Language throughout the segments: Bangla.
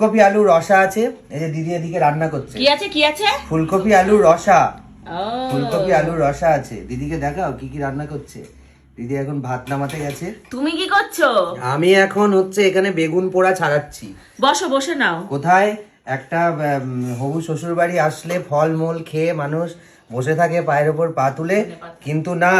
ফুলকপি আলু রসা আছে, এই যে দিদি এদিকে রান্না করছে। কি আছে কি আছে? ফুলকপি আলু রসা। ও ফুলকপি আলু রসা আছে। দিদিকে দেখাও কি কি রান্না করছে। দিদি এখন ভাত নামাতে গেছে। তুমি কি করছো? আমি এখন হচ্ছে এখানে বেগুন পোড়া ছাড়াচ্ছি। বসো, বসে নাও। কোথায় একটা হবু শ্বশুর বাড়ি আসলে ফলমূল খেয়ে মানুষ বসে থাকে পায়ের ওপর পা তুলে, কিন্তু না,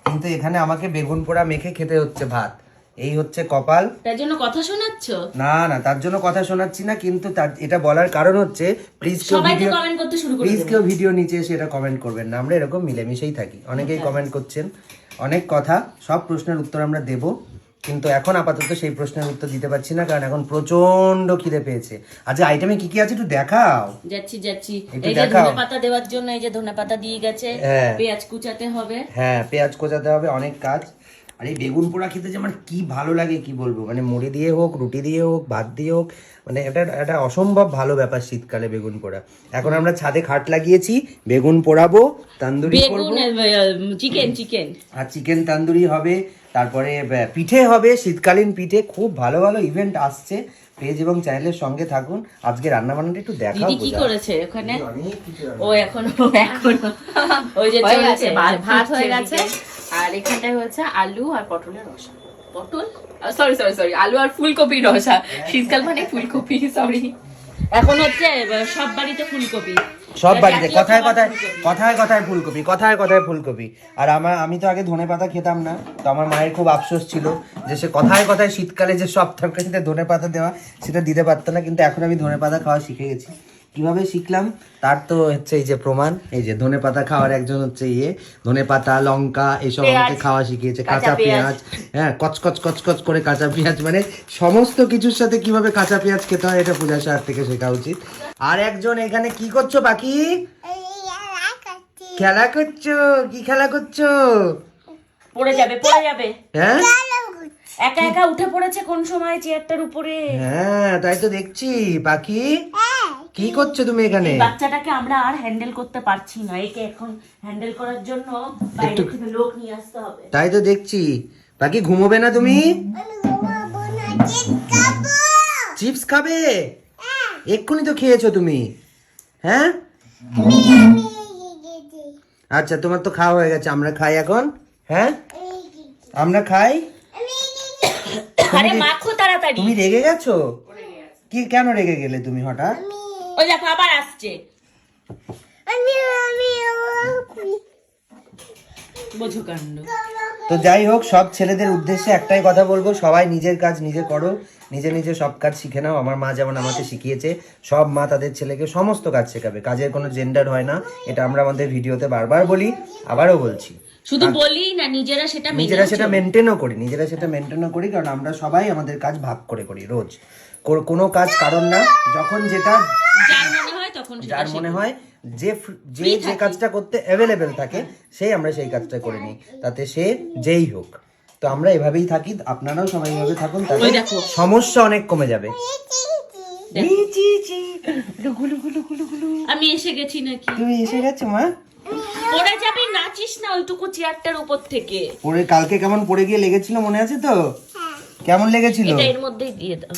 কিন্তু এখানে আমাকে বেগুন পোড়া মেখে খেতে হচ্ছে ভাত। এই হচ্ছে কপাল। তার জন্য কথা শোনাচ্ছ? না না, তার জন্য কথা শোনাচ্ছি না, কিন্তু এটা বলার কারণ হচ্ছে প্লিজ কেউ সবাই তো ভিডিও কমেন্ট করতে শুরু করে প্লিজ দেবে। কেউ ভিডিও নিচে এসে এটা কমেন্ট করবেন না। আমরা এরকম মিলেমিশেই থাকি। অনেকেই কমেন্ট করছেন, অনেক কথা, সব প্রশ্নের উত্তর আমরা দেব, কিন্তু এখন আপাতত সেই প্রশ্নের উত্তর দিতে পারছি না, কারণ এখন প্রচন্ড খিদে পেয়েছে। আজ আইটেমে কি কি আছে একটু দেখাও। যাচ্ছি যাচ্ছি। একটু এই যে দেখাও। ধনেপাতা দেওয়ার জন্য এই যে ধনেপাতা দিয়ে গেছে, হ্যাঁ। পেঁয়াজ কুচাতে হবে। হ্যাঁ, পেঁয়াজ কোচাতে হবে, অনেক কাজ। আর এই বেগুন পোড়া খেতে যে আমার কি ভালো লাগে কি বলবো, মানে মুড়ি দিয়ে হোক, রুটি দিয়ে হোক, ভাত দিয়ে হোক, মানে এটা অসম্ভব ভালো ব্যাপার শীতকালে বেগুন পোড়া। এখন আমরা ছাদে খাট লাগিয়েছি, বেগুন পোড়াবো, তান্দুরি করবো, বেগুন, চিকেন আর চিকেন তান্দুরি হবে, তারপরে পিঠে হবে, শীতকালীন পিঠে। খুব ভালো ভালো ইভেন্ট আসছে। পেজ এবং চ্যানেলের সঙ্গে থাকুন। আজকে রান্না বান্নাটা একটু দেখাও। দিদি কি করেছে ওখানে? অনেক কিছু রান্না। ও এখনো ওই যে হয়ে চলছে, গেছে, ভাত হয়ে ফুটছে গেছে। এদিকে। আর এখানটায় হচ্ছে আলু আর পটলের রসা। পটল সরি আলু আর ফুলকপির রসা। শীতকাল মানে ফুলকপি, সরি। এখন হচ্ছে সব বাড়িতে ফুলকপি। সব বাড়িতে জাতীয় কথায় খাবার কথায় ফুলকপি। কথায় কথায় ফুলকপি, কথায় কথায় ফুলকপি। আর আমি তো আগে ধনেপাতা খেতাম না, তো আমার মায়ের খুব আফসোস ছিল যে সে কথায় কথায় শীতকালে যে সব তরকারিতে ধনেপাতা দেওয়া সেটা দিতে পারতো না, কিন্তু এখন আমি ধনেপাতা খাওয়া শিখে গেছি। কিভাবে শিখলাম তার তো হচ্ছে এই যে প্রমাণ, এই যে ধনেপাতা খাওয়ার একজন হচ্ছে ধনেপাতা, লঙ্কা এসব আমাকে খাওয়া শিখিয়েছে, কাঁচা পেঁয়াজ। হ্যাঁ, কচকচ কচকচ করে কাঁচা পেঁয়াজ, মানে সমস্ত কিছুর সাথে কিভাবে কাঁচা পেঁয়াজ খেতে হয় এটা পূজা সাহার থেকে শেখা উচিত। আর একজন এখানে কি করছো বাকি? খেলা করছো? কি খেলা করছো? পড়ে যাবে হ্যাঁ একা একা উঠে পড়েছে কোন সময় চেয়ারটার উপরে। হ্যাঁ, তাই তো দেখছি। বাকি কি করছো তুমি এখানে? বাচ্চাটাকে আমরা আর হ্যান্ডেল করতে পারছি না, একে এখন হ্যান্ডেল করার জন্য বাইরে থেকে লোক নিয়ে আসতে হবে। তাই তো দেখছি। বাকি ঘুমোবে না তুমি? চিপস খাবে? এক্ষুনি তো খেয়েছো তুমি। হ্যাঁ, আচ্ছা, তোমার তো খাওয়া হয়ে গেছে, আমরা খাই এখন। হ্যাঁ, আমরা খাই। আরে মাখো তাড়াতাড়ি। তুমি রেগে গেছো? কি, কেন রেগে গেলে তুমি হঠাৎ? ওই দেখো আবার আসছে। বোঝো কাণ্ড। তো যাই হোক, সব ছেলেদের উদ্দেশ্যে একটাই কথা বলবো, সবাই নিজের কাজ নিজে করো, নিজে নিজে সব কাজ শিখে নাও। আমার মা যেমন আমাকে শিখিয়েছে, সব মা তাদের ছেলেকে সমস্ত কাজ শেখাবে। কাজের কোনো জেন্ডার হয় না, এটা আমরা আমাদের ভিডিওতে বারবার বলি, আবারও বলছি। শুধু বলি না, নিজেরা সেটা মেনটেনও করি, কারণ আমরা সবাই আমাদের কাজ ভাগ করে করি রোজ। কোনো কাজ কারণ না, যখন যেটা যার মনে হয় তখন যার মনে হয় যে কাজটা করতে অ্যাভেলেবেল থাকে আমরা সেই কাজটা করে নিই, তাতে সে যেই হোক। তো আমরা এভাবেই থাকি, আপনারাও সবাই এভাবে থাকুন, তাহলে সমস্যা অনেক কমে যাবে। আমি এসে গেছি নাকি? তুমি এসে গেছো মা? পড়ে যাবি, নাচিস না ওইটুকু চেয়ারটার উপর থেকে। পরে কালকে কেমন পড়ে গিয়ে লেগেছিল মনে আছে তো? কেমন লেগেছিল? এটা এর মধ্যেই দিয়ে দাও।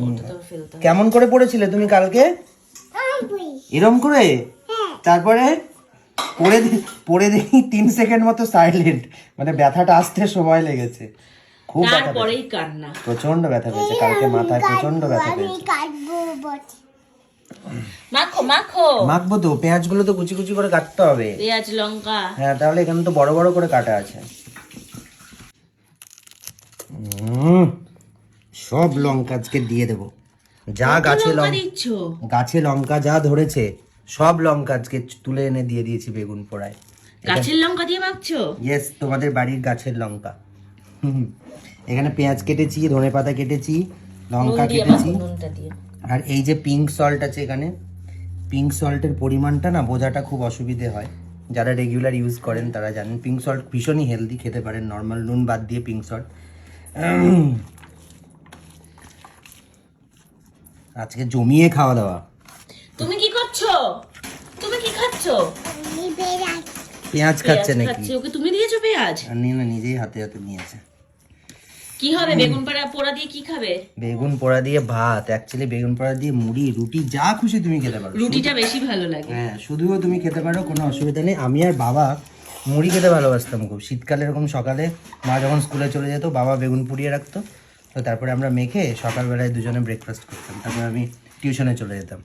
ওটা তো ফেলতে হবে। কেমন করে পড়েছিলে তুমি কালকে? এরম করে? তারপরে পড়ে দেখি 3 সেকেন্ড মতো সাইলেন্ট, মানে ব্যথাটা আসতে সময় লেগেছে। খুব ব্যথা পেয়েছে, তারপরেই কান্না। প্রচন্ড ব্যথা পেয়েছে কালকে, মাথায় প্রচন্ড ব্যথা পেয়েছে। মাখবো তো, পেঁয়াজগুলো তো কুচি কুচি করে কাটতে হবে। পেঁয়াজ লঙ্কা। হ্যাঁ, তাহলে এখানে তো বড় বড় করে কাটা আছে। সব লঙ্কা আজকে দিয়ে দেবো, যা গাছে লঙ্কা যা ধরেছে সব লঙ্কা আজকে তুলে এনে দিয়ে দিয়েছি বেগুন পোড়ায়। গাছের লঙ্কা দিয়ে মাখছো? ইয়েস, তোমাদের বাড়ির গাছের লঙ্কা। এখানে পেঁয়াজ কেটেছি, ধনেপাতা কেটেছি, লঙ্কা কেটেছি, আর এই যে পিঙ্ক সল্ট আছে এখানে। পিঙ্ক সল্টের পরিমাণটা না বোঝাটা খুব অসুবিধে হয়, যারা রেগুলার ইউজ করেন তারা জানেন। পিঙ্ক সল্ট ভীষণই হেলদি, খেতে পারেন নর্মাল নুন বাদ দিয়ে পিঙ্ক সল্ট। আজকে জমিয়ে খাওয়া দাওয়া। তুমি কি করছো? তুমি কি খাচ্ছো? পেঁয়াজ খাচ্ছে নাকি? ওকে তুমি দিয়েছো পেঁয়াজ? আর নিয়ে না, নিজেই হাতে হাতে নিয়েছে। কি হবে বেগুন পোড়া দিয়ে কি খাবে? বেগুন পোড়া দিয়ে ভাত, অ্যাকচুয়ালি বেগুন পোড়া দিয়ে মুড়ি, রুটি, যা খুশি তুমি খেতে পারো। রুটিটা বেশি ভালো লাগে। হ্যাঁ, শুধুও তুমি খেতে পারো, কোনো অসুবিধা নেই। আমি আর বাবা মুড়ি খেতে ভালোবাসতাম খুব। শীতকালে এরকম সকালে মা যখন স্কুলে চলে যেত, বাবা বেগুন পুড়িয়ে রাখতো, তো তারপরে আমরা মেখে সকালবেলায় দুজনে ব্রেকফাস্ট করতাম, তারপরে আমি টিউশনে চলে যেতাম।